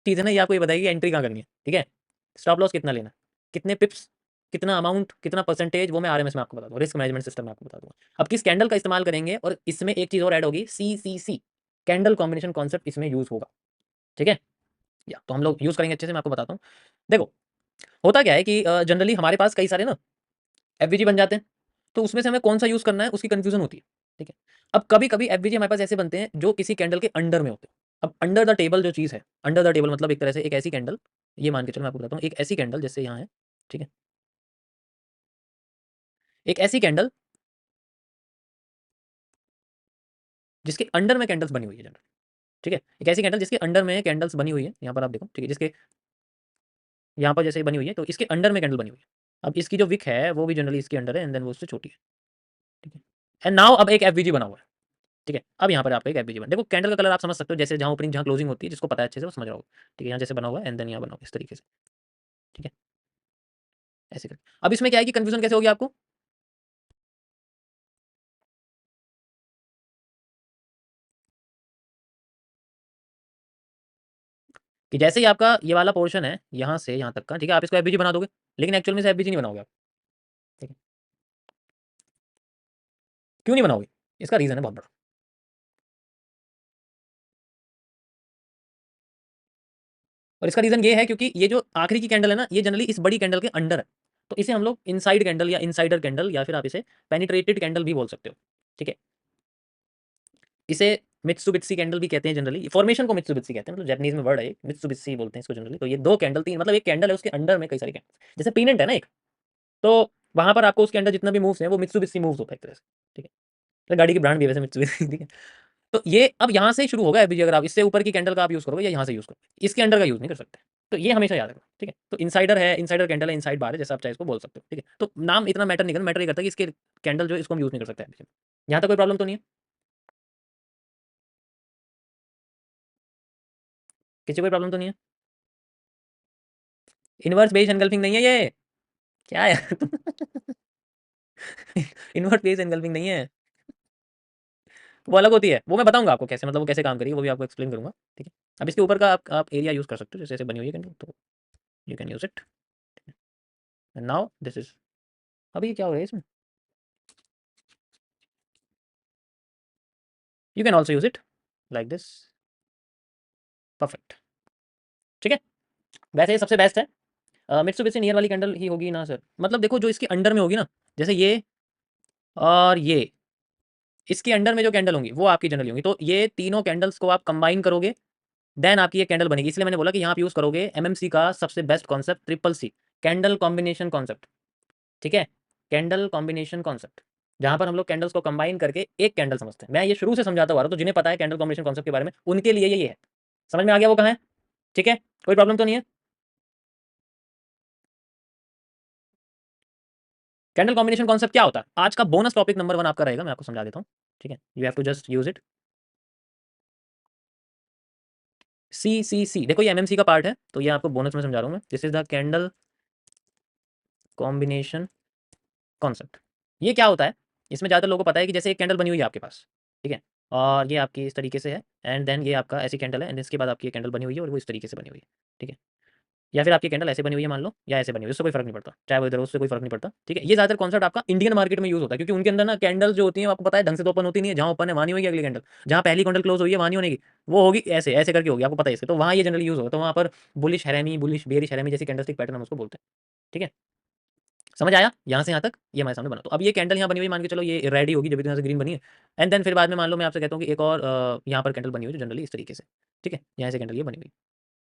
चीज़ है ना, ये आपको ये बताएगी एंट्री कहाँ करनी है, ठीक है। स्टॉप लॉस कितना लेना, कितने पिप्स, कितना अमाउंट, कितना परसेंटेज, वो मैं आरएमएस में आपको बता दूंगा, रिस्क मैनेजमेंट सिस्टम में आपको बता दूंगा। अब किस कैंडल का इस्तेमाल करेंगे, और इसमें एक चीज़ और ऐड होगी, CCC, कैंडल कॉम्बिनेशन कॉन्सेप्ट इसमें यूज होगा, ठीक है। या तो हम लोग यूज करेंगे अच्छे से, मैं आपको बताता हूँ। देखो होता क्या है कि जनरली हमारे पास कई सारे ना एफवीजी बन जाते हैं, तो उसमें से हमें कौन सा यूज करना है उसकी कंफ्यूजन होती है, ठीक है। अब कभी कभी एफवीजी हमारे पास ऐसे बनते हैं जो किसी कैंडल के अंडर में होते हैं। अब अंडर द टेबल जो चीज़ है, अंडर द टेबल मतलब एक तरह से एक ऐसी कैंडल, ये मान के चलो मैं आपको बताता हूँ, एक ऐसी कैंडल जैसे यहाँ है, ठीक है, एक ऐसी कैंडल जिसके अंडर में कैंडल्स बनी हुई है जनरल, ठीक है, एक ऐसी कैंडल जिसके अंडर में कैंडल्स बनी हुई है, यहाँ पर आप देखो, ठीक है, जिसके यहाँ पर जैसे बनी हुई है, तो इसके अंडर में कैंडल बनी हुई है। अब इसकी जो विक है वो भी जनरली इसके अंडर है, एंड देन वो उससे छोटी है, ठीक है। एंड नाउ अब एक एफवीजी बना हुआ है, ठीक है। अब यहाँ पर आपका एक एफवीजी बना, देखो कैंडल का कलर आप समझ सकते हो, जैसे जहाँ ओपनिंग जहाँ क्लोजिंग होती है, जिसको पता है अच्छे से वो समझ रहा होगा, ठीक है। यहाँ जैसे बना हुआ है, एंड देन यहाँ बना हुआ है इस तरीके से, ठीक है, ऐसे करके। अब इसमें क्या है कि कंफ्यूजन कैसे होगी आपको, कि जैसे ही आपका ये वाला पोर्शन है यहाँ से यहाँ तक का, ठीक है, आप इसको एफबीजी बना दोगे, लेकिन एक्चुअल में से एफबीजी नहीं बनाओगे आप, ठीक है। क्यों नहीं बनाओगे, इसका रीजन है बहुत बड़ा। और इसका रीजन ये है क्योंकि ये जो आखिरी की कैंडल है ना, ये जनरली इस बड़ी कैंडल के अंडर है, तो इसे हम लोग इनसाइड कैंडल या इनसाइडर कैंडल या फिर आप इसे पेनिट्रेटेड कैंडल भी बोल सकते हो, ठीक है। इसे मित्सुबित्सी कैंडल भी कहते हैं जनरली, फॉर्मेशन को मित्सुबित्सी कहते हैं, मतलब जापानीज में वर्ड है, मित्सुबित्सी बोलते हैं इसको जनरली। तो ये दो कैंडल, तीन मतलब एक कैंडल है उसके अंडर में कई सारी कैंडल, जैसे पीनेंट है ना एक, तो वहां पर आपको उसके अंदर जितना भी मूव्स है वो मित्सुबित्सी मूव्स होता है एक तरह से, ठीक है। तो गाड़ी की ब्रांड भी है वैसे मित्सुबिशी, ठीक है। तो ये अब यहाँ से शुरू होगा एफबीजी, अगर आप इससे ऊपर की कैंडल का आप यूज करोगे या यहाँ से यूज करोगे, इसके अंडर का यूज नहीं कर सकते। तो ये हमेशा याद रखना, ठीक है। तो इनसाइडर है, इनसाइडर कैंडल है, इनसाइड बार है, जैसा आप चाहे इसको बोल सकते हो, ठीक है। तो नाम इतना मैटर नहीं करता, मैटर ये करता है कि इसके कैंडल जो है इसको हम यूज नहीं कर सकते एफबीजी में। यहाँ तक कोई प्रॉब्लम तो नहीं है, किसी कोई प्रॉब्लम तो नहीं है। इनवर्स बेस एनगल्फिंग नहीं है ये, क्या है इनवर्स बेस एनगल्फिंग नहीं है, वो अलग होती है, वो मैं बताऊंगा आपको कैसे, मतलब वो कैसे काम करेगी वो भी आपको एक्सप्लेन करूंगा, ठीक है। अब इसके ऊपर का आप एरिया यूज कर सकते हो, जैसे ऐसे बनी हुई है कैंडल, तो you can use it. And now this is, अभी क्या हो रहा है इसमें, you can also use it like this, perfect, ठीक है। वैसे ये सबसे बेस्ट है, मित्सुबिशी नियर वाली कैंडल ही होगी ना सर, मतलब देखो जो इसके अंडर में होगी ना, जैसे ये और ये, इसके अंडर में जो कैंडल होंगी वो आपकी जनरली होंगी, तो ये तीनों कैंडल्स को आप कंबाइन करोगे, देन आपकी ये कैंडल बनेगी। इसलिए मैंने बोला कि यहाँ आप यूज करोगे एमएमसी का सबसे best concept, triple C, candle combination concept, ठीक है। कैंडल कॉम्बिनेशन कॉन्सेप्ट, जहां पर हम लोग कैंडल्स को कंबाइन करके एक कैंडल समझते हैं। मैं ये शुरू से समझाता हुआ रहा हूं, तो जिन्हें पता है कैंडल कॉम्बिनेशन कॉन्सेप्ट के बारे में, उनके लिए ये है, समझ में आ गया वो कहाँ है, ठीक है, कोई प्रॉब्लम तो नहीं है। कैंडल कॉम्बिनेशन कॉन्सेप्ट क्या होता है, आज का बोनस टॉपिक नंबर 1 आपका रहेगा, मैं आपको समझा देता हूँ, ठीक है। You have to just use it. CCC देखो ये एमएमसी का पार्ट है, तो ये आपको बोनस में समझा रहा हूँ मैं, this is the candle combination concept. ये क्या होता है, इसमें ज़्यादातर लोगों को पता है कि जैसे एक कैंडल बनी हुई है आपके पास, ठीक है, और ये आपकी इस तरीके से है, एंड देन ये आपका ऐसी कैंडल है, एंड इसके बाद आपकी ये कैंडल बनी हुई है और वो इस तरीके से बनी हुई है, ठीक है। या फिर आपकी कैंडल ऐसे बनी हुई है मान लो, या ऐसे बनी हुई है, उससे कोई फर्क नहीं पड़ता, चाहे वो इधर हो, उससे कोई फर्क नहीं पड़ता, ठीक है। ये ज़्यादातर कॉन्सेप्ट आपका इंडियन मार्केट में यूज होता है, क्योंकि उनके अंदर ना कैंडल जो होती है आपको पता है ढंग से तो ओपन होती नहीं है, जहाँ ओपन है वहाँ नहीं होगी अगली कैंडल, जहाँ पहली कैंडल क्लोज हुई है वहाँ नहीं होगी, वो होगी ऐसे ऐसे करके होगी, आपको पता है इसके, तो वहाँ ये जनरली यूज होगा, तो वहाँ पर बुलिश हैरेमी, बुलिश बेरिश हैरेमी जैसी कैंडलस्टिक पैटर्न हम उसको बोलते हैं, ठीक है। समझ आया यहाँ से यहाँ तक, ये हमारे सामने बना, तो अब ये कैंडल यहाँ बनी हुई मान के चलो ये रेड ही होगी जब भी तो यहाँ से ग्रीन बनी है, एंड देन फिर बाद में मान लो मैं आपसे कहता हूँ कि एक और यहाँ पर कैंडल बनी हुई है जो जनरली इस तरीके से, ठीक है, यहाँ से कैंडल ये बनी हुई,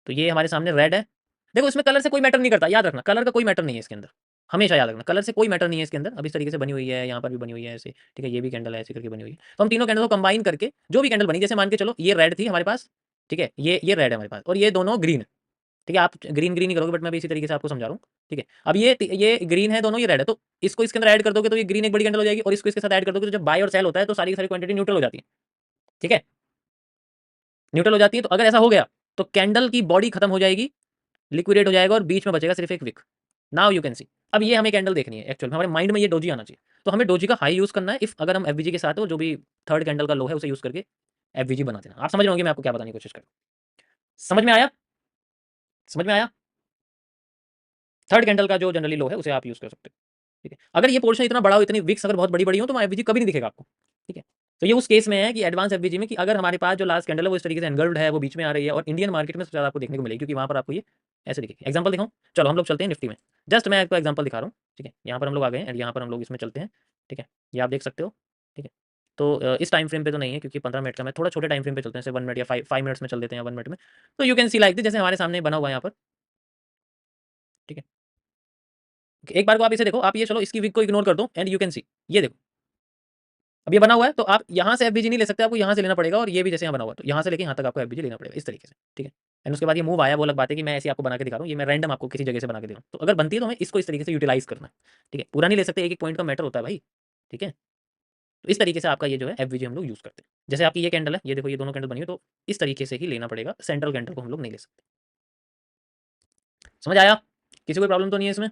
तो ये हमारे सामने रेड है। देखो इसमें कलर से कोई मैटर नहीं करता, याद रखना कलर का कोई मैटर नहीं है इसके अंदर, हमेशा याद रखना कलर से कोई मैटर नहीं है इसके अंदर। अब इस तरीके से बनी हुई है, यहाँ पर भी बनी हुई है ऐसे, ठीक है, ये भी कैंडल है ऐसे करके बनी हुई है, तो हम तीनों कैंडल को कंबाइन करके जो भी कैंडल बनी, जैसे मान के चलो ये रेड थी हमारे पास, ठीक है, ये रेड है हमारे पास और ये दोनों ग्रीन है, ठीक है। आप ग्रीन ग्रीन ही करोगे, बट मैं भी इसी तरीके से आपको समझा रहा हूँ, ठीक है। अब ये ग्रीन है दोनों, ये रेड है, तो इसको इसके अंदर ऐड कर दोगे तो ये ग्रीन एक बड़ी कैंडल हो जाएगी, और इसको इसके साथ ऐड कर दोगे तो जब बाय और सेल होता है तो सारी की सारी क्वांटिटी न्यूट्रल हो जाती है, ठीक है, न्यूट्रल हो जाती है। तो अगर ऐसा हो गया तो कैंडल की बॉडी खत्म हो जाएगी, लिक्विडेट हो जाएगा और बीच में बचेगा सिर्फ एक wick. Now you can see, अब ये हमें कैंडल देखनी है, एक्चुअल में हमारे माइंड में ये डोजी आना चाहिए, तो हमें डोजी का हाई यूज करना है, इफ अगर हम एफवीजी के साथ हो, जो भी थर्ड कैंडल का लो है उसे यूज करके एफवीजी बना देना। आप समझ रहे होंगे मैं आपको क्या बताने की कोशिश कर रहा हूँ, समझ में आया। समझ में आया? थर्ड कैंडल का जो जनरली लो है उसे आप यूज़ कर सकते हो, ठीक है। अगर ये पोर्शन इतना बड़ा हो, इतनी विक्स अगर बहुत बड़ी हो तो एफवीजी कभी नहीं दिखेगा आपको, ठीक है। तो ये उस केस में है कि एडवांस एफवीजी में कि अगर हमारे पास जो लास्ट कैंडल है वो इस तरीके से एनगल्ड है, वो बीच में आ रही है, और इंडियन मार्केट में सबसे ज़्यादा आपको देखने को मिलेगी, क्योंकि वहाँ पर आपको ये ऐसे दिखेगी। एग्जांपल दिखाऊं? चलो हम लोग चलते हैं निफ्टी में। जस्ट मैं आपको एग्जांपल दिखा रहा हूँ, ठीक है। यहाँ पर हम लोग आ गए हैं एंड यहाँ पर हम लोग इसमें चलते हैं, ठीक है। ये आप देख सकते हो, ठीक है। तो इस टाइम फ्रेम पे तो नहीं है क्योंकि 15 मिनट का, मैं थोड़ा छोटे टाइम फ्रेम पे चलते हैं, जैसे 1 मिनट या 5 मिनट्स में चल देते हैं, 1 मिनट में। तो you can C like this, जैसे हमारे सामने बना हुआ है यहाँ पर, ठीक है। एक बार को आप इसे देखो, आप ये चलो इसकी विक को इग्नोर कर दो एंड यू कैन सी, ये देखो अब ये बना हुआ है, तो आप यहाँ से एफबीजी नहीं ले सकते, आपको यहाँ से लेना पड़ेगा, और ये भी जैसे यहाँ बना हुआ है, तो यहाँ से लेके यहाँ तक आपको एफबीजी लेना पड़ेगा इस तरीके से, ठीक है। एंड उसके बाद ये मूव आया, वो अलग बात है कि मैं ऐसे आपको बना के दिखा रहा हूँ, ये मैं रैंडम आपको किसी जगह से बना के दे रहा हूँ। तो अगर बनती है तो हमें इसको इस तरीके से यूटिलाइज करना है, ठीक है। पूरा नहीं ले सकते, एक एक पॉइंट का मैटर होता है भाई, ठीक है। तो इस तरीके से आपका ये जो है एफबीजी हम लोग यूज़ करते हैं। जैसे आपकी ये कैंडल है, ये देखो ये दोनों कैंडल बनी है, तो इस तरीके से ही लेना पड़ेगा, सेंट्रल कैंडल को हम लोग नहीं ले सकते। समझ आया? किसी कोई प्रॉब्लम तो नहीं है इसमें?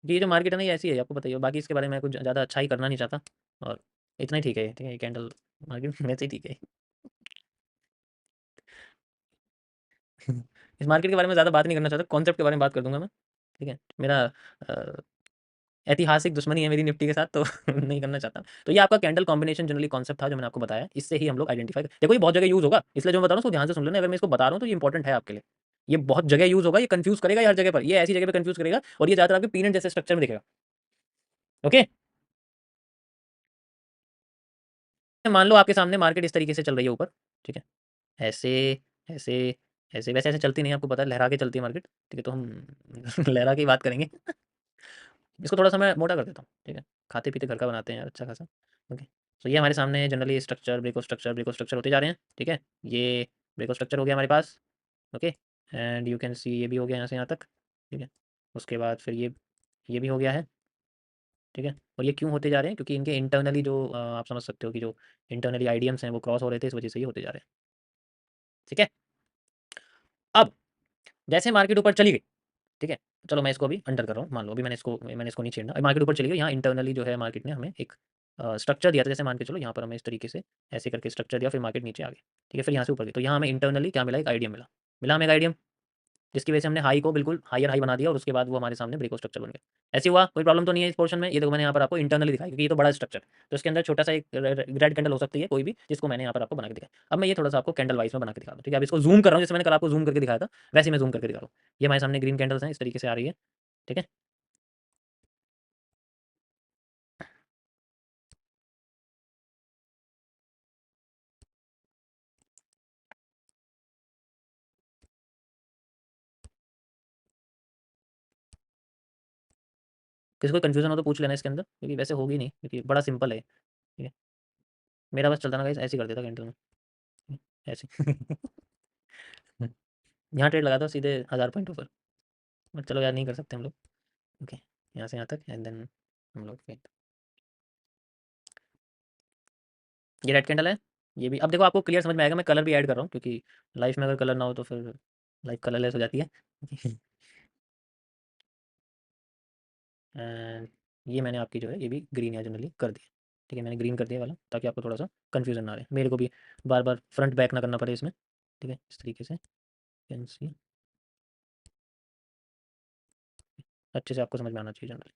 ये जो मार्केट है ना ये ऐसी है, आपको बताइए। बाकी इसके बारे में कुछ ज़्यादा अच्छा ही करना नहीं चाहता, और इतना ही ठीक है, ठीक है। ये कैंडल मार्केट वैसे ही ठीक है। इस मार्केट के बारे में ज़्यादा बात नहीं करना चाहता, कॉन्सेप्ट के बारे में बात कर दूंगा मैं, ठीक है। मेरा अ, ऐतिहासिक दुश्मनी है मेरी निफ्टी के साथ, तो नहीं करना चाहता। तो ये आपका कैंडल कॉम्बिनेशन जनरली कॉन्सेप्ट था जो मैंने आपको बताया, इससे ही हम लोग आइडेंटिफाई देखो ये बहुत जगह यूज़ होगा, इसलिए जो मैं बता रहा हूँ उसको ध्यान से सुन लेना। अगर मैं इसको बता रहा हूँ तो ये इंपॉर्टेंट है आपके लिए, ये बहुत जगह यूज़ होगा, ये कंफ्यूज करेगा, ये हर जगह पर, ये ऐसी जगह पर कंफ्यूज करेगा, और ये ज़्यादातर आपके पीनट जैसे स्ट्रक्चर में दिखेगा। ओके, मान लो आपके सामने मार्केट इस तरीके से चल रही है ऊपर, ठीक है। ऐसे, ऐसे, ऐसे, वैसे ऐसे चलती नहीं है, आपको पता है, लहरा के चलती है मार्केट, ठीक है। तो हम लहरा की बात करेंगे। इसको थोड़ा सा मैं मोटा कर देता हूँ, ठीक है। खाते पीते घर का बनाते हैं यार अच्छा खासा। ओके, तो ये हमारे सामने जनरली स्ट्रक्चर, ब्रेको स्ट्रक्चर होते जा रहे हैं, ठीक है। ये ब्रेको स्ट्रक्चर हो गया हमारे पास, okay. And you can see ये भी हो गया यहाँ से यहाँ तक, ठीक है। उसके बाद फिर ये भी हो गया है, ठीक है। और ये क्यों होते जा रहे हैं? क्योंकि इनके इंटरनली जो आप समझ सकते हो कि जो इंटरनली आइडियम्स हैं वो क्रॉस हो रहे थे, इस वजह से ये होते जा रहे हैं, ठीक है। अब जैसे मार्केट ऊपर चली गई, ठीक है। चलो मैं इसको अभी अंडर कर रहा हूँ, मान लो अभी मैंने इसको नहीं छेड़ना। मार्केट ऊपर चली गई, यहाँ इंटरनली जो है मार्केट ने हमें एक स्ट्रक्चर दिया था, जैसे मान के चलो यहाँ पर हमें इस तरीके से ऐसे करके स्ट्रक्चर दिया, फिर मार्केट नीचे आ गई, ठीक है। फिर यहाँ से ऊपर गई, तो यहाँ हमें इंटरनली क्या मिला? एक आइडियम मिला, हमें एक आइडियम, जिसकी वजह से हमने हाई को बिल्कुल हायर हाई बना दिया, और उसके बाद वो हमारे सामने ब्रेक स्ट्रक्चर बन गया। ऐसे हुआ, कोई प्रॉब्लम तो नहीं है इस पोर्शन में? ये देखो मैंने यहाँ पर आपको इंटरनली दिखाया, क्योंकि ये तो बड़ा स्ट्रक्चर, तो इसके अंदर छोटा सा एक रेड कैंडल हो सकती है कोई भी, जिसको मैंने यहाँ पर आपको बना के दिखाया। अब मैं ये थोड़ा सा आपको कैंडल वाइज में बना के दिखा दूँ, ठीक है। अब इसको जूम कर रहा हूँ, जैसे मैंने कल आपको जूम करके दिखाया था, वैसे मैं जूम करके दिखा रहा हूँ। ये हमारे सामने ग्रीन कैंडल्स हैं, इस तरीके से आ रही है, ठीक है। किसी को कन्फ्यूजन हो तो पूछ लेना इसके अंदर, क्योंकि वैसे होगी नहीं, क्योंकि बड़ा सिंपल है, ठीक है। मेरा बस चलता ना गाइस, ऐसे ही कर देता कैंडल में, ऐसे। यहाँ ट्रेड लगा दो सीधे 1000 पॉइंट ऊपर, बट चलो यार नहीं कर सकते हम लोग, ओके। यहाँ से यहाँ तक एंड देन हम लोग फिर ये रेड कैंडल है, ये भी। अब देखो आपको क्लियर समझ में आएगा, मैं कलर भी ऐड कर रहा हूँ, क्योंकि लाइफ में अगर कलर ना हो तो फिर लाइफ कलरलेस हो जाती है। एंड ये मैंने आपकी जो है ये भी ग्रीन या जनरली कर दिया, ठीक है। मैंने ग्रीन कर दिया वाला, ताकि आपको थोड़ा सा कन्फ्यूजन ना रहे, मेरे को भी बार बार फ्रंट बैक ना करना पड़े इसमें, ठीक है। इस तरीके से कैन सी, अच्छे से आपको समझ में आना चाहिए जनरली।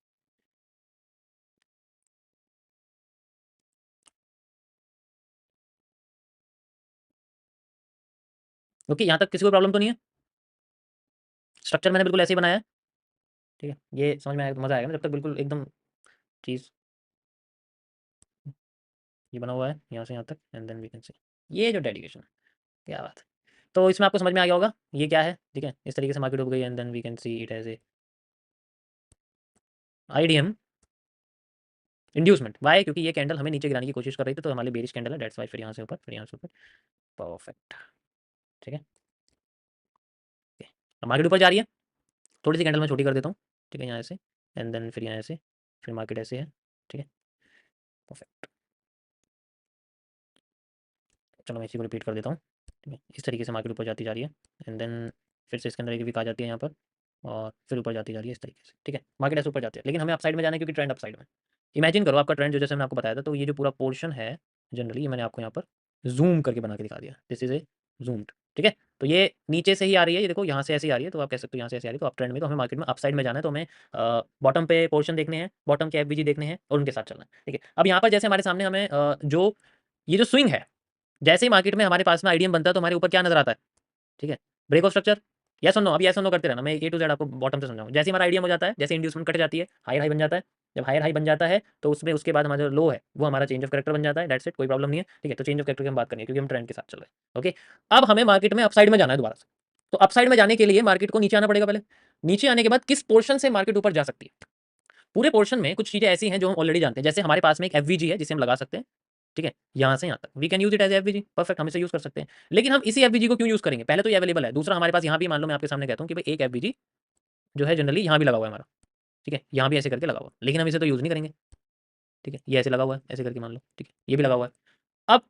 ओके, यहाँ तक किसी को प्रॉब्लम तो नहीं है? स्ट्रक्चर मैंने बिल्कुल ऐसे ही बनाया है, ठीक है। ये समझ में आएगा तो मज़ा आएगा ना, जब तक बिल्कुल एकदम चीज़ ये बना हुआ है यहाँ से यहाँ तक, and then we can see ये जो डेडिकेशन है, क्या बात है। तो इसमें आपको समझ में आ गया होगा ये क्या है, ठीक है। इस तरीके से मार्केट हो गई, and then we can see it as a IDM inducement. Why? क्योंकि ये कैंडल हमें नीचे गिराने की कोशिश कर रही थी, तो हमारे बेरिश कैंडल है, डेट्स वाई। फिर यहाँ से ऊपर, फिर यहाँ से ऊपर, परफेक्ट, ठीक है। अब मार्केट ऊपर जा रही है, थोड़ी सी कैंडल मैं छोटी कर देता हूँ, ठीक है। यहाँ से एंड देन फिर यहाँ से, फिर मार्केट ऐसे है, ठीक है। परफेक्ट, चलो मैं इसी को रिपीट कर देता हूँ, ठीक है। इस तरीके से मार्केट ऊपर जाती जा रही है, एंड देन फिर से इसके अंदर एक वीक आ जाती है यहाँ पर, और फिर ऊपर जाती जा रही है इस तरीके से, ठीक है। मार्केट ऐसे ऊपर जाती है, लेकिन हमें अप साइड में जाना है, क्योंकि ट्रेंड अप साइड में। इमेजिन करो आपका ट्रेंड जो जैसे मैंने आपको बताया था, तो ये जो पूरा पोर्शन है जनरली, ये मैंने आपको यहाँ पर जूम करके बना के दिखा दिया, दिस इज ए जूम्ड, ठीक है। तो ये नीचे से ही आ रही है, ये देखो यहाँ से ऐसी आ रही है, तो आप कह सकते हो यहाँ से ऐसी आ रही है, तो अप ट्रेंड में, तो हमें मार्केट में अपसाइड में जाना है, तो हमें बॉटम पे पोर्शन देखने हैं, बॉटम के एफवीजी देखने हैं और उनके साथ चलना है। ठीक है, अब यहाँ पर जैसे हमारे सामने हमें जो ये जो स्विंग है, जैसे ही मार्केट में हमारे पास में आईडीएम बनता है तो हमारे ऊपर क्या नजर आता है, ठीक है, ब्रेक ऑफ स्ट्रक्चर, यस और नो। अब यस और नो करते रहना, मैं ए टू जेड आपको बॉटम से समझाऊंगा। जैसे हमारा आईडीएम हो जाता है, जैसे इंड्यूसमेंट कट जाती है, हायर हाई बन जाता है, जब हायर हाई बन जाता है तो उसमें उसके बाद हमारा जो लो है वो हमारा चेंज ऑफ कैरेक्टर बन जाता है, दैट्स इट, कोई प्रॉब्लम नहीं है। ठीक है, तो चेंज ऑफ कैरेक्टर की हम बात करेंगे क्योंकि हम ट्रेंड के साथ चल रहे हैं। ओके, अब हमें मार्केट में अपसाइड में जाना है दोबारा से, तो अपसाइड में जाने के लिए मार्केट को नीचे आना पड़ेगा पहले। नीचे आने के बाद किस पोर्शन से मार्केट ऊपर जा सकती है, पूरे पोर्शन में कुछ चीजें ऐसी हैं जो हम ऑलरेडी जानते हैं। जैसे हमारे पास में एक एफवीजी है जिसे हम लगा सकते हैं, ठीक है, यहाँ से यहाँ तक we can use it as FVG, perfect, हम इसे यूज कर सकते हैं। लेकिन हम इसी एफवीजी को क्यों यूज करेंगे, पहले तो ये अवेलेबल है, दूसरा हमारे पास यहाँ भी मान लो मैं आपके सामने कहता हूँ कि भाई एक एफवीजी जो है जनरली यहाँ भी लगा हुआ है हमारा, ठीक है, यहाँ भी ऐसे करके लगा हुआ है, लेकिन हम इसे तो यूज नहीं करेंगे। ठीक है, ये ऐसे लगा हुआ है, ऐसे करके मान लो, ठीक है, ये भी लगा हुआ है। अब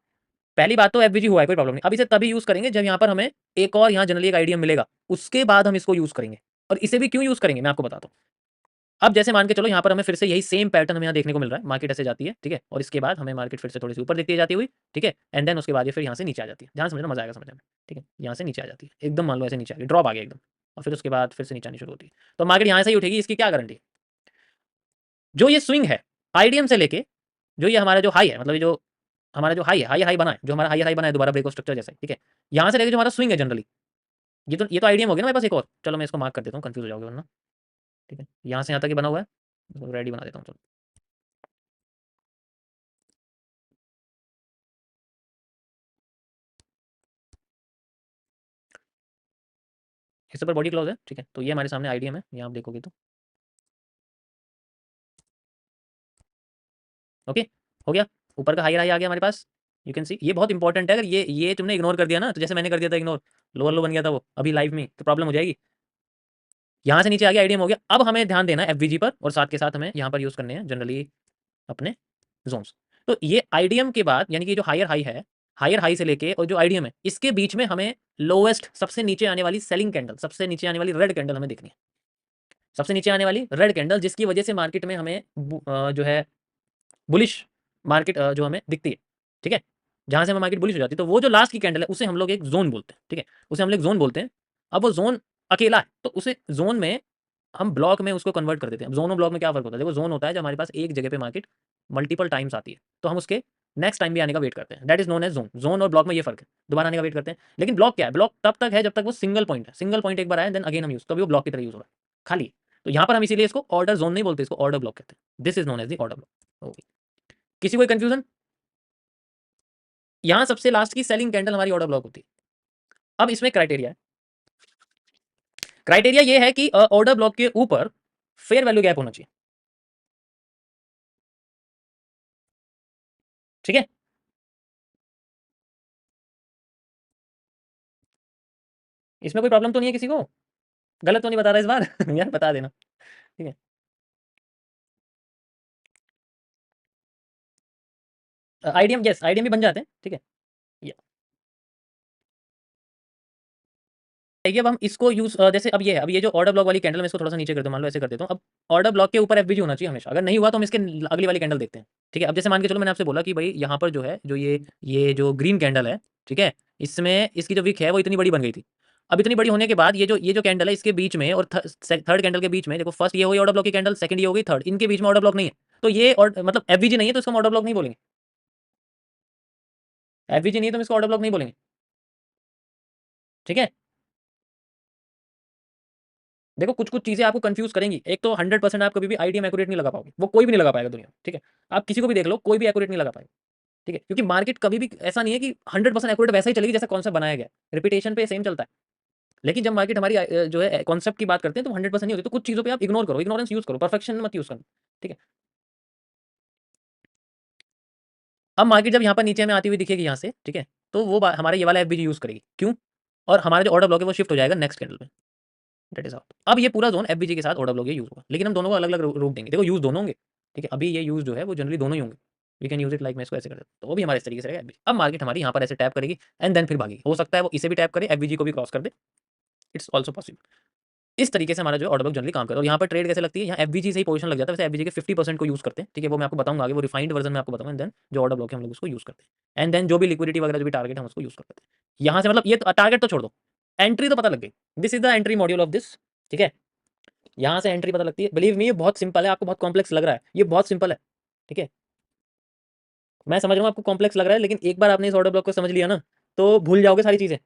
पहली बात तो एफवीजी हुआ है, कोई प्रॉब्लम नहीं, अब इसे तभी यूज करेंगे जब यहाँ पर हमें एक और यहाँ जनरली एक आइडिया मिलेगा, उसके बाद हम इसको यूज करेंगे। और इसे भी क्यों यूज करेंगे मैं आपको बताता हूँ। अब जैसे मान के चलो यहाँ पर हमें फिर से यही सेम पैटर्न हमें यहाँ देखने को मिल रहा है, मार्केट ऐसे जाती है, ठीक है, और इसके बाद हमें मार्केट फिर से थोड़ी सी ऊपर दिखती जाती हुई, ठीक है, एंड देन उसके बाद ये फिर यहाँ से नीचे आ जाती है, ध्यान समझना, मजा आएगा समझने में। ठीक है, यहाँ से नीचे आ जाती है एकदम, मान लो ऐसे नीचे आ गई, ड्रॉप आ गया एकदम, और फिर उसके बाद फिर से नीचे आनी शुरू होती है, तो मार्केट यहाँ से ही उठेगी, इसकी क्या गारंटी। जो ये स्विंग है आईडीएम से लेके, जो ये हमारा जो हाई है, मतलब ये जो हमारा जो हाई है, हाई हाई बना है, जो हमारा हाई हाई बना है दोबारा ब्रेक ऑफ स्ट्रक्चर जैसा, ठीक है, यहाँ से लेके जो हमारा स्विंग है जनरली, ये तो आईडीएम हो गया ना मेरे पास एक और, चलो मैं इसको मार्क कर देता हूँ, कंफ्यूज हो जाओगे वरना। ठीक है, यहाँ से यहाँ तक ये बना हुआ है, रेडी बना देता हूँ, चलो इससे पर बॉडी क्लोज है, ठीक है, तो ये हमारे सामने आईडीएम है, यहाँ आप देखोगे तो ओके, हो गया, ऊपर का हाई हाई आ गया हमारे पास, यू कैन सी, ये बहुत इंपॉर्टेंट है, अगर ये तुमने इग्नोर कर दिया ना, तो जैसे मैंने कर दिया था इग्नोर, लोअर लो बन गया था वो अभी लाइव में, तो प्रॉब्लम हो जाएगी। यहाँ से नीचे आ गया, आईडीएम हो गया, अब हमें ध्यान देना है एफवीजी पर, और साथ के साथ हमें यहाँ पर यूज करने हैं जनरली अपने जोन्स। तो ये आईडीएम के बाद यानी कि जो हायर हाई है, हायर हाई से लेके और जो आईडीएम है इसके बीच में हमें लोएस्ट सबसे नीचे आने वाली सेलिंग कैंडल, सबसे नीचे आने वाली रेड कैंडल हमें देखनी है, सबसे नीचे आने वाली रेड कैंडल, जिसकी वजह से मार्केट में हमें जो है बुलिश मार्केट जो हमें दिखती है, ठीक है, जहां से हमें मार्केट बुलिश हो जाती है, तो वो जो लास्ट की कैंडल है उसे हम लोग एक जोन बोलते हैं, ठीक है, उसे हम लोग जोन बोलते हैं। अब वो जोन अकेला है, तो उसे जोन में हम ब्लॉक में उसको कन्वर्ट कर देते हैं। अब जोन और ब्लॉक में क्या फर्क होता है, देखो जोन होता है जब हमारे पास एक जगह पे मार्केट मल्टीपल टाइम्स आती है, तो हम उसके नेक्स्ट टाइम भी आने का वेट करते हैं, that is known as zone. Zone और ब्लॉक में ये फर्क है, दोबारा आने का वेट करते हैं। लेकिन ब्लॉक क्या है, ब्लॉक तब तक है जब तक वो सिंगल पॉइंट है, सिंगल पॉइंट एक बार आया देन अगेन हम यूज, तभी वो ब्लॉक की तरह यूज हो रहा है खाली। तो यहाँ पर हम इसीलिए इसको ऑर्डर जोन नहीं बोलते, इसको ऑर्डर ब्लॉक कहते हैं, this is known as the order block. Okay, किसी कोई कंफ्यूजन। यहाँ सबसे लास्ट की सेलिंग कैंडल हमारी ऑर्डर ब्लॉक होती है। अब इसमें क्राइटेरिया है, क्राइटेरिया ये है कि ऑर्डर ब्लॉक के ऊपर फेयर वैल्यू गैप होना चाहिए, ठीक है। इसमें कोई प्रॉब्लम तो नहीं है किसी को, गलत तो नहीं बता रहा इस बार यार बता देना, ठीक है। आईडीएम, यस आईडीएम भी बन जाते हैं, ठीक है। देखिए अब हम इसको यूज जैसे अब ये है, अब ये जो ऑर्डर ब्लॉक वाली कैंडल मैं इसको थोड़ा सा नीचे कर दूं, मान लो ऐसे कर देता हूँ। अब ऑर्डर ब्लॉक के ऊपर एफबीजी होना चाहिए हमेशा, अगर नहीं हुआ तो हम इसके अगली वाली कैंडल देखते हैं, ठीक है। अब जैसे मान के चलो मैंने आपसे बोला कि भाई यहाँ पर जो है जो ये जो ग्रीन कैंडल है, ठीक है, इसमें इसकी जो विक है वो इतनी बड़ी बन गई थी। अब इतनी बड़ी होने के बाद ये जो कैंडल है इसके बीच में और थर्ड कैंडल के बीच में, देखो फर्स्ट ये हो गई ऑर्डर ब्लॉक की कैंडल, सेकंड ये हो गई थर्ड, इनके बीच में ऑर्डर ब्लॉक नहीं है, तो ये और मतलब एफबीजी नहीं है, तो इसको हम ऑर्डर ब्लॉक नहीं बोलेंगे। एफबीजी नहीं है तो हम इसको ऑर्डर ब्लॉक नहीं बोलेंगे, ठीक है। देखो कुछ कुछ चीजें आपको कंफ्यूज करेंगी, एक तो 100% आप कभी भी आईडीएम एक्यूरेट नहीं लगा पाओगे, वो कोई भी नहीं लगा पाएगा दुनिया में, ठीक है। आप किसी को भी देख लो, कोई भी एक्यूरेट नहीं लगा पाएगा, ठीक है, क्योंकि मार्केट कभी भी ऐसा नहीं है कि 100% एक्यूरेट वैसा ही चलेगी जैसा कॉन्सेप्ट बनाया गया, रिपीटेशन पे सेम चलता है। लेकिन जब मार्केट हमारी जो है कॉन्सेप्ट की बात करते हैं तो 100% नहीं होती, तो कुछ चीजों पे आप इग्नोर करो, इग्नोरेंस यूज करो, परफेक्शन मत यूज करो, ठीक है। अब मार्केट जब यहाँ पर नीचे में आती हुई दिखेगी यहाँ से, ठीक है, तो वो हमारा ये वाला एफबीजी यूज करेगी, क्यों, और हमारा जो ऑर्डर ब्लॉक है वो शिफ्ट हो जाएगा नेक्स्ट कैंडल में, दैट इज आउट। अब ये पूरा जोन एफबीजी के साथ ऑर्डर ब्लॉक ये यूज होगा, लेकिन हम दोनों को अलग अलग रूप देंगे, देखो यूज दोनों होंगे, ठीक है। अभी ये यूज जो है वो जनरली दोनों ही होंगे, we can use it like मैं इसको ऐसे कर देता हूं, तो वो भी हमारे इस तरीके से रहेगा FBG। अब मार्केट हमारी यहाँ पर ऐसे टैप करेगी एंड देन फिर भागेगी, हो सकता है वो इसे भी टैप करे एफबीजी को भी क्रॉस कर दे, इट्स ऑल्सो पॉसिबल। इस तरीके से हमारा जो ऑर्डर बुक जनरली काम करता है। और यहाँ पर ट्रेड कैसे लगती है, यहाँ एफबीजी से ही पोजीशन लग जाता है, वैसे एफबीजी के 50% को यूज करते हैं, ठीक है, वो मैं आपको बताऊंगा आगे, वो रिफाइंड वर्जन में आपको बताऊंगा। एंड देन जो ऑर्डर ब्लॉक है हम लोग उसको यूज करते हैं, एंड देन जो भी लिक्विडिटी वगैरह जो भी टारगेट है हम उसको यूज करते हैं। यहाँ से मतलब ये टारगेट तो छोड़ दो, एंट्री तो पता लग गई, this is the entry module of this, ठीक है। यहाँ से एंट्री पता लगती है, बिलीव मी ये बहुत सिंपल है, आपको बहुत कॉम्प्लेक्स लग रहा है, ये बहुत सिंपल है, ठीक है। मैं समझ रहा हूँ आपको कॉम्प्लेक्स लग रहा है, लेकिन एक बार आपने इस ऑर्डर ब्लॉक को समझ लिया ना, तो भूल जाओगे सारी चीजें।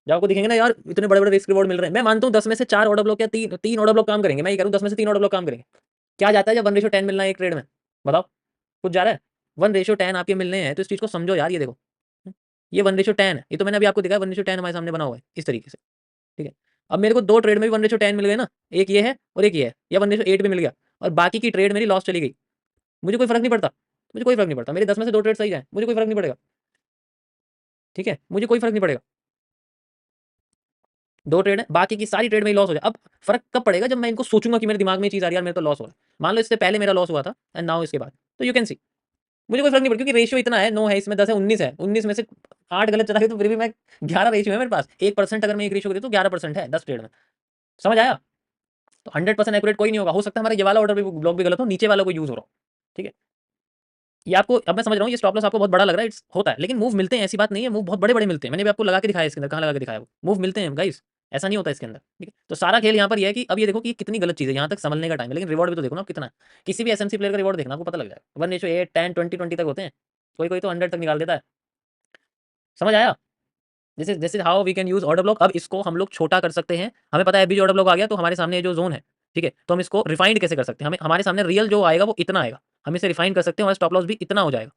जब आपको दिखेंगे ना यार इतने बड़े बड़े रिस्क रिवॉर्ड मिल रहे हैं, मैं मानता हूँ 10 में से 4 ऑर्डर ब्लॉक या तीन तीन ऑर्डर ब्लॉक काम करेंगे, मैं ये करूँ 10 में से 3 ऑर्डर ब्लॉक काम करेंगे। क्या जाता है जब 1:10 मिलना है एक ट्रेड में, बताओ कुछ जा रहा है? 1:10 आपके मिलने हैं, तो इस चीज को समझो यार, ये देखो ये 1:10 है, ये तो मैंने अभी आपको दिखाया 1:10 हमारे सामने बना हुआ है इस तरीके से, ठीक है। अब मेरे को 2 ट्रेड में भी 1:10 मिल गए ना, एक ये है और एक ये है, या 1:8 भी मिल गया, और बाकी की ट्रेड मेरी लॉस चली गई, मुझे कोई फर्क नहीं पड़ता, मुझे कोई फर्क नहीं पड़ता, मेरे 10 में से 2 ट्रेड सही जाए, मुझे कोई फर्क नहीं पड़ेगा, ठीक है, मुझे कोई फर्क नहीं पड़ेगा। 2 ट्रेड है, बाकी की सारी ट्रेड में लॉस हो जाए। अब फर्क कब पड़ेगा? जब मैं इनको सोचूंगा कि मेरे दिमाग में ये चीज आ रही है यार मेरे तो लॉस हो रहा है। मान लो इससे पहले मेरा लॉस हुआ था एंड नाउ इसके बाद, तो यू कैन सी मुझे कोई फर्क नहीं पड़ता, क्योंकि रेशियो इतना है, 9 है इसमें, 10 है, 19 है, 19 में से 8 गलत चला गया तो फिर भी मैं 11 रेशियो है मेरे पास, 1% अगर मैं एक रेशियो करी तो 11% है 10 ट्रेड में, समझ आया? तो 100% एक्यूरेट कोई नहीं होगा, हो सकता है हमारा ये वाला ऑर्डर भी ब्लॉक भी गलत हो, नीचे वाला को यूज हो रहा हो, ठीक है। ये आपको अब मैं समझ रहा हूँ, ये स्टॉप लॉस आपको बहुत बड़ा लग रहा है, इट्स होता है, लेकिन मूव मिलते हैं, ऐसी बात नहीं है, मूव बहुत बड़े बड़े मिलते हैं, मैंने भी आपको लगा के दिखाया इसके अंदर, कहाँ लगा के दिखाया वो मूव मिलते हैं गाइस, ऐसा नहीं होता इसके अंदर, ठीक है। तो सारा खेल यहाँ पर यह है कि अब ये देखो कि ये कितनी गलत चीज़ है, यहाँ तक संभलने का टाइम है, लेकिन रिवॉर्ड भी तो देखो ना आप कितना है। किसी भी एसएमसी प्लेयर का रिवॉर्ड देखना आपको पता लग जाएगा, 1:8, 10, 20 तक होते हैं, कोई कोई तो 100 तक निकाल देता है, समझ आया? This is how we can use order block. अब इसको हम लोग छोटा कर सकते हैं, हमें पता है अभी जो ऑर्डर ब्लॉक आ गया तो हमारे सामने जो जोन है, ठीक है, तो हम इसको रिफाइंड कैसे कर सकते हैं, हमें हमारे सामने रियल जो आएगा वो इतना आएगा, हम इसे रिफाइन कर सकते हैं, हमारा स्टॉप लॉस भी इतना हो जाएगा।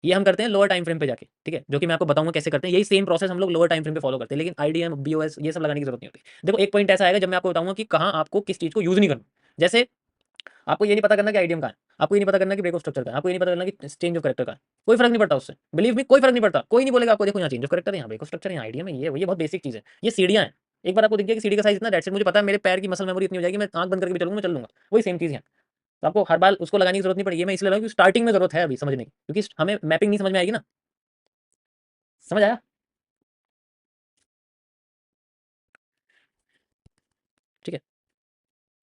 ये हम करते हैं लोअर टाइम फ्रेम पे जाके, ठीक है, जो कि मैं आपको बताऊंगा कैसे करते हैं, यही सेम प्रोसेस हम लोग लोअर टाइम फ्रेम पे फॉलो करते हैं, लेकिन आईडीएम बीओएस ये सब लगाने की जरूरत नहीं होती। देखो एक पॉइंट ऐसा आएगा जब मैं आपको बताऊंगा कि कहाँ आपको किस चीज को यूज नहीं करना। जैसे आपको ये नहीं पता करना कि आईडीएम का है, आपको ये नहीं पता करना कि ब्रेक ऑफ स्ट्रक्चर का है, आपको ये नहीं पता करना कि चेंज ऑफ करेक्टर का है, कोई फर्क नहीं पड़ता उससे, बिलीव मी कोई फर्क नहीं पड़ता, कोई नहीं बोलेगा आपको देखो यहाँ चेंज ऑफ करेक्टर है, यहाँ ब्रेक ऑफ स्ट्रक्चर है, यहाँ आईडीएम है, ये बहुत बेसिक चीज है, ये सीढ़ियां हैं। एक बार आपको दिख गया कि सीढ़ी का साइज इतना, दैट्स इट, मुझे पता है मेरे पैर की मसल मेमोरी इतनी हो जाएगी, मैं आंख बंद करके भी चलूंगा, मैं चल लूंगा, वही सेम चीज है। तो आपको हर बार उसको लगाने की जरूरत नहीं पड़ेगी, मैं इसलिए लगा क्योंकि स्टार्टिंग में जरूरत है अभी समझने की, क्योंकि हमें मैपिंग नहीं समझ में आएगी ना, समझ आया? ठीक है।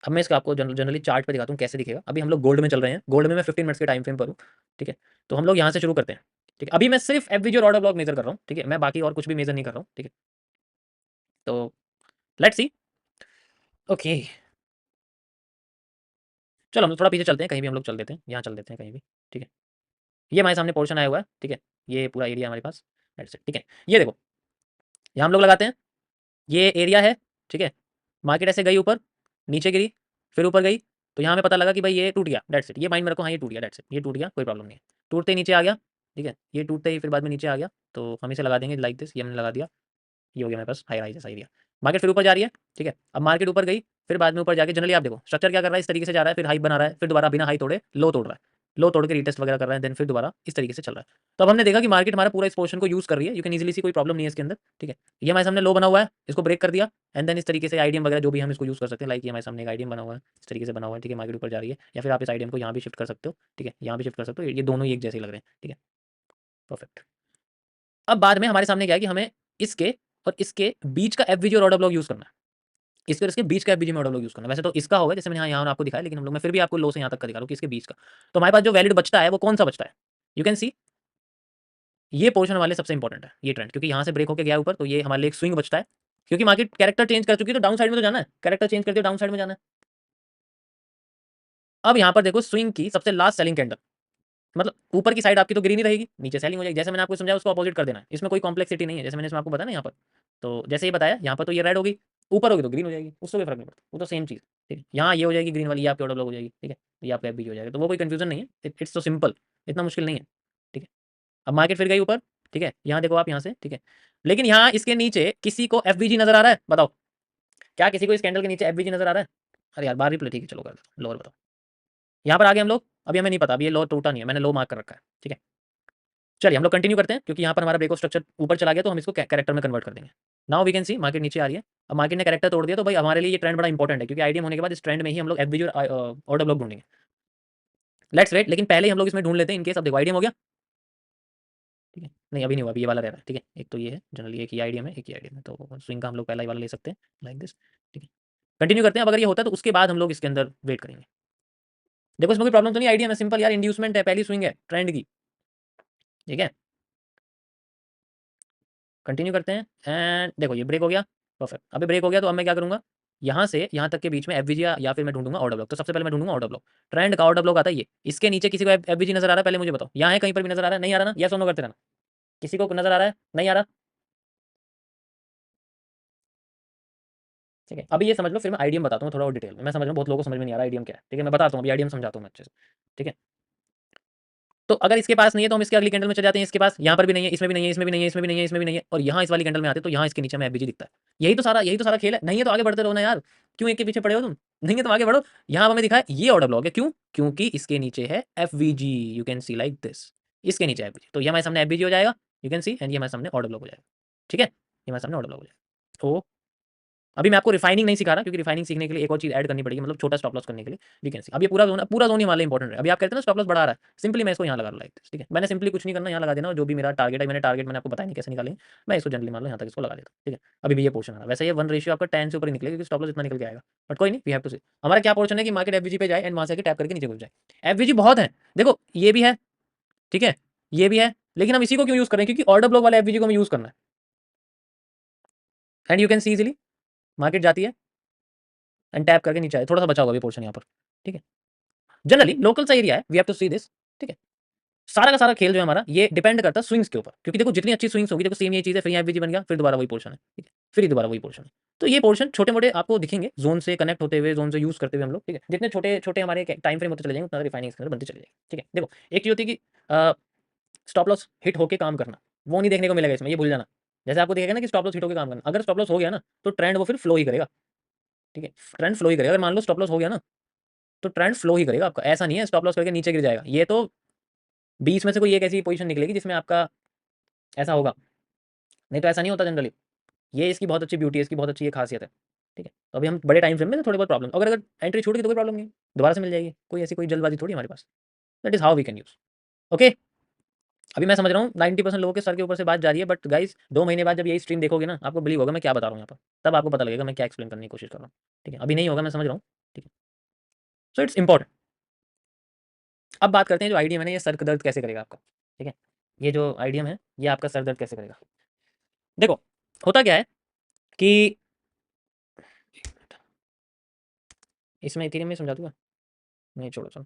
अब मैं इसका आपको जनरली चार्ट पे दिखाता हूँ कैसे दिखेगा। अभी हम लोग गोल्ड में चल रहे हैं, गोल्ड में मैं 15 मिनट्स के टाइम फ्रेम पर हूँ, ठीक है। तो हम लोग यहाँ से शुरू करते हैं, ठीक है। अभी मैं सिर्फ एफवीजी और ऑर्डर ब्लॉक मेजर कर रहा हूँ, ठीक है, मैं बाकी और कुछ भी मेजर नहीं कर रहा हूँ, ठीक है। तो लेट्स सी, ओके, चलो हम थोड़ा पीछे चलते हैं, कहीं भी हम लोग चल देते हैं, यहाँ चल देते हैं कहीं भी, ठीक है। ये हमारे सामने पोर्शन आया हुआ है, ठीक है, ये पूरा एरिया हमारे पास, ठीक है। ये देखो यहाँ हम लोग लगाते हैं, ये एरिया है, ठीक है। मार्केट ऐसे गई ऊपर, नीचे गिरी, फिर ऊपर गई, तो यहाँ हमें पता लगा कि भाई ये टूट गया, दैट्स इट, ये माइंड में रखो, हाँ ये टूट गया, दैट्स इट, ये टूट गया, कोई प्रॉब्लम नहीं है। टूटते ही नीचे आ गया, ठीक है, ये टूटते ही फिर बाद में नीचे आ गया, तो हम इसे लगा देंगे लाइक दिस, ये हमने लगा दिया, ये हो गया मेरे पास हाई राइज जैसा एरिया। मार्केट फिर ऊपर जा रही है, ठीक है। अब मार्केट ऊपर गई, फिर बाद में ऊपर जाके जनरली आप देखो स्ट्रक्चर क्या कर रहा है, इस तरीके से जा रहा है, फिर हाई बना रहा है, फिर दोबारा बिना हाई तोड़े लो तोड़ रहा है, लो तोड़ के रीटेस्ट वगैरह कर रहा है, देन फिर दोबारा इस तरीके से चल रहा है। तो अब हमने देखा कि मार्केट हमारा पूरा इस पोर्शन को यूज कर रही है, यू कैन इजीली सी, कोई प्रॉब्लम नहीं है इसके अंदर, ठीक है। ये हमारे सामने लो बना हुआ है, इसको ब्रेक कर दिया, एंड देन इस तरीके से आईडीएम वगैरह जो भी हम इसको यूज कर सकते हैं, लाइक ये हमारे सामने एक आईडीएम बना हुआ है, इस तरीके से बना हुआ है, ठीक है। मार्केट ऊपर जा रही है, या फिर आप इस आईडीएम को यहाँ भी शिफ्ट कर सकते हो, ठीक है, यहाँ भी शिफ्ट कर सकते हो, ये दोनों ही एक जैसे लग रहे हैं, ठीक है, परफेक्ट। अब बाद में हमारे सामने क्या है कि हमें इसके और इसके बीच का एफवीजी और ऑर्डर ब्लॉक यूज करना है, इसके और इसके बीच का एफबीजी में ऑर्डर ब्लॉक यूज करना। वैसे तो इसका होगा, जैसे मैंने यहाँ आपको दिखाया, लेकिन हम लोग मैं फिर भी आपको लो से यहाँ तक का दिखा रहा हूँ कि इसके बीच का। तो हमारे पास जो वैलिड बचता है वो कौन सा बचता है, यू कैन सी, ये पोर्शन वाले सबसे इंपॉर्टेंट है, ये ट्रेंड, क्योंकि यहाँ से ब्रेक होकर गया ऊपर, तो ये हमारे लिए एक स्विंग बचता है, क्योंकि मार्केट कैरेक्टर चेंज कर चुकी है, तो डाउन साइड में तो जाना है, कैरेक्टर चेंज करते डाउन साइड में जाना है। अब यहाँ पर देखो स्विंग की सबसे लास्ट सेलिंग कैंडल, मतलब ऊपर की साइड आपकी तो ग्रीन ही रहेगी, नीचे सेलिंग हो जाएगी, जैसे मैंने आपको समझाया उसको अपोजिट कर देना है, इसमें कोई कॉम्प्लेक्सिटी नहीं है, जैसे मैंने इसमें आपको बताया ना यहाँ पर। तो जैसे ही बताया यहाँ पर, तो ये रेड होगी, ऊपर होगी तो ग्रीन हो जाएगी, उससे कोई फर्क नहीं पड़ता, वो तो सेम चीज़, ठीक है। यहाँ ये हो जाएगी ग्रीन वाली, ये आपकी ऑर्डर ब्लॉक हो जाएगी, ठीक है, ये आपका एफबीजी हो जाएगा, तो वो कोई कंफ्यूजन नहीं है, इट्स तो सिंपल, इतना मुश्किल नहीं है, ठीक है। अब मार्केट फिर गई ऊपर, ठीक है, यहाँ देखो आप यहाँ से, ठीक है, लेकिन यहाँ इसके नीचे किसी को एफबीजी नजर आ रहा है, बताओ क्या किसी को इस कैंडल के नीचे एफबीजी नजर आ रहा है? अरे यार बार रिप्ले, ठीक है चलो कर दो लोअर, बताओ। यहाँ पर आ गए हम लोग, अभी हमें नहीं पता, अभी ये लो टूटा नहीं है, मैंने लो मार्क कर रखा है, ठीक है। चलिए हम लोग कंटिन्यू करते हैं, क्योंकि यहाँ पर हमारा ब्रेक ऑफ स्ट्रक्चर ऊपर चला गया, तो हम इसको कैरेक्टर में कन्वर्ट कर देंगे। Now we can see market नीचे आ रही है, अब मार्केट ने कैरेक्टर तोड़ दिया, तो भाई हमारे लिए ये ट्रेंड बड़ा इंपॉर्टेंट है, क्योंकि आईडीएम होने के बाद इस ट्रेंड में ही हम लोग एफबीजी और ऑर्डर ब्लॉक ढूंढेंगे। लेट्स वेट, लेकिन पहले ही हम लोग इसमें ढूंढ लेते हैं, इनकेस अब देखो आईडीएम हो गया, ठीक है, नहीं अभी नहीं हुआ, अभी ये वाला रह रहा है, ठीक है। एक तो ये है जनरली, एक ही आईडीएम है, एक ही आईडीएम है, तो स्विंग का हम लोग पहला ही वाला ले सकते हैं, लाइक दिस, ठीक है। कंटिन्यू करते हैं, अब अगर ये होता है तो उसके बाद हम लोग इसके अंदर वेट करेंगे। देखो इसमें कोई प्रॉब्लम तो नहीं, आईडीएम है सिंपल यार, इंड्यूसमेंट है, पहली स्विंग है ट्रेंड की, ठीक है। कंटिन्यू करते हैं एंड देखो ये ब्रेक हो गया, परफेक्ट। अभी ब्रेक हो गया तो अब मैं क्या करूँगा, यहाँ से यहाँ तक के बीच में एफवीजी या फिर मैं ढूंढूंगा ऑर्डर ब्लॉक। तो सबसे पहले मैं ढूंढूंगा ऑर्डर ब्लॉक। ट्रेंड का ऑर्डर ब्लॉक आता है ये, इसके नीचे किसी को एफवीजी नजर आ रहा है पहले मुझे बताओ, यहाँ है कहीं पर भी नजर आ रहा है, नहीं आ रहा ना, या सोनो करते रहना, किसी को नजर आ रहा है, नहीं आ रहा, ठीक है। अभी ये समझ लो, फिर मैं आईडीएम बताता हूँ थोड़ा और डिटेल में। मैं समझ रहा हूँ बहुत लोगों को समझ में नहीं आ रहा आईडीएम क्या है, ठीक है, मैं बताता हूँ अभी आईडीएम समझाता हूँ मैं अच्छे से, ठीक है। तो अगर इसके पास नहीं है तो हम इसके अगली कैंडल में चले जाते हैं, इसके पास यहाँ पर भी नहीं है, इसमें भी नहीं है, इसमें भी नहीं है, इसमें भी नहीं है, इसमें भी नहीं है, और यहाँ इस वाली कैंडल में आते तो यहाँ इसके नीचे में एफबीजी दिखता है। यही तो सारा खेल है। नहीं है तो आगे बढ़ते रहो ना यार, क्यों एक के पीछे पड़े हो तुम, नहीं है तो आगे बढ़ो। यहाँ हमें दिखा है ये ऑर्डर ब्लॉक है, क्यों, क्योंकि इसके नीचे है FVG, you can C like this, इसके नीचे एफवीजी, तो ये हमारे सामने एफवीजी हो जाएगा, यू कैन सी, एंड ये हमारे सामने ऑर्डर ब्लॉक हो जाएगा, ठीक है, ये हमारे सामने ऑर्डर ब्लॉक हो जाएगा। तो अभी मैं आपको रिफाइनिंग नहीं सिखा रहा, क्योंकि रिफाइनिंग सीखने के लिए एक और चीज ऐड करनी पड़ेगी, मतलब छोटा स्टॉप लॉस करने के लिए, वी कैन सी। अब ये पूरा जोन ही हमारे लिए इंपॉर्टेंट है। अभी आप कहते हैं ना स्टॉप लॉस बढ़ा रहा है, सिंपली मैं इसको यहाँ लगा रहा हूँ, ठीक है, मैंने सिंपली कुछ नहीं करना, यहाँ लगा देना, और जो भी मेरा टारगेट है, मैंने आपको बताया नहीं कैसे निकालेंगे, मैं इसको जनरली मान लो यहाँ तक इसको लगा देता हूँ, ठीक है। अभी भी ये पोर्शन आ रहा है, वैसे ये 1 रेशियो आपका 10 से ऊपर निकलेगा, क्योंकि स्टॉप लॉस इतना निकल के आएगा, बट कोई नहीं, वी हैव टू सी हमारा क्या पोर्शन है कि मार्केट एफवीजी पे जाए एंड वहां से टैप करके नीचे घुस जाए। एफवीजी बहुत है, देखो ये भी है, ठीक है, ये भी है, लेकिन हम इसी को क्यों यूज करें, क्योंकि ऑर्डर ब्लॉक वाले एफवीजी को हमें यूज करना है, and you can C easily market जाती है एंड टैप करके नीचे आए, थोड़ा सा बचा होगा भी पोर्शन यहाँ पर, ठीक है। जनरली लोकल सा एरिया है, we have to see this, ठीक है। सारा का सारा खेल जो है हमारा ये डिपेंड करता है स्विंग्स के ऊपर, क्योंकि देखो जितनी अच्छी स्विंग्स होगी, देखो सेम ये चीज़ है, फिर यहाँ एफवीजी बन गया, फिर दोबारा वही पोर्शन है, ठीक है, फिर ये दोबारा वही पोर्शन है। तो ये पोर्शन छोटे मोटे आपको दिखेंगे जोन से कनेक्ट होते हुए, जोन से यूज करते हुए हम लोग, ठीक है, जितने छोटे छोटे हमारे टाइम फ्रेम होते चले जाएंगे उतना रिफाइनिंग इसके अंदर बनते चले जाएंगे, ठीक है। देखो एक चीज होती है कि स्टॉप लॉस हिट होकर काम करना, वो नहीं देखने को मिलेगा इसमें, ये भूल जाना। जैसे आपको दिखेगा ना कि स्टॉप लॉस हिट होकर काम करना, अगर स्टॉप लॉस हो गया ना तो ट्रेंड वो फिर फ्लो ही करेगा, ठीक है, ट्रेंड फ्लो ही करेगा। अगर मान लो स्टॉप लॉस हो गया ना तो ट्रेंड फ्लो ही करेगा आपका, ऐसा नहीं है स्टॉप लॉस करके नीचे गिर जाएगा। ये तो 20 में से कोई एक ऐसी पोजीशन निकलेगी जिसमें आपका ऐसा होगा, नहीं तो ऐसा नहीं होता जनरली। ये इसकी बहुत अच्छी ब्यूटी है, इसकी बहुत अच्छी ये खासियत है, ठीक है। तो अभी हम बड़े टाइम फ्रेम में थोड़ी बहुत प्रॉब्लम, अगर एंट्री छूट गई तो कोई प्रॉब्लम नहीं, दोबारा से मिल जाएगी, कोई ऐसी कोई जल्दबाजी थोड़ी हमारे पास। That is how we can use, okay. अभी मैं समझ रहा हूँ 90% लोगों के सर के ऊपर से बात जा रही है, बट गाइस 2 महीने बाद जब यही स्ट्रीम देखोगे ना, आपको बिलीव होगा मैं क्या बता रहा हूँ यहाँ पर, तब आपको पता लगेगा मैं क्या एक्सप्लेन करने की कोशिश कर रहा हूँ, ठीक है। अभी नहीं होगा, मैं समझ रहा हूँ, ठीक है। So it's important. अब बात करते हैं जो आईडियम है ना, ये सर दर्द कैसे करेगा आपका, ठीक है। ये जो आईडियम है ये आपका सर दर्द कैसे करेगा, देखो होता क्या है कि इसमें इथेरियम में समझा दूंगा, नहीं छोड़ो चलो,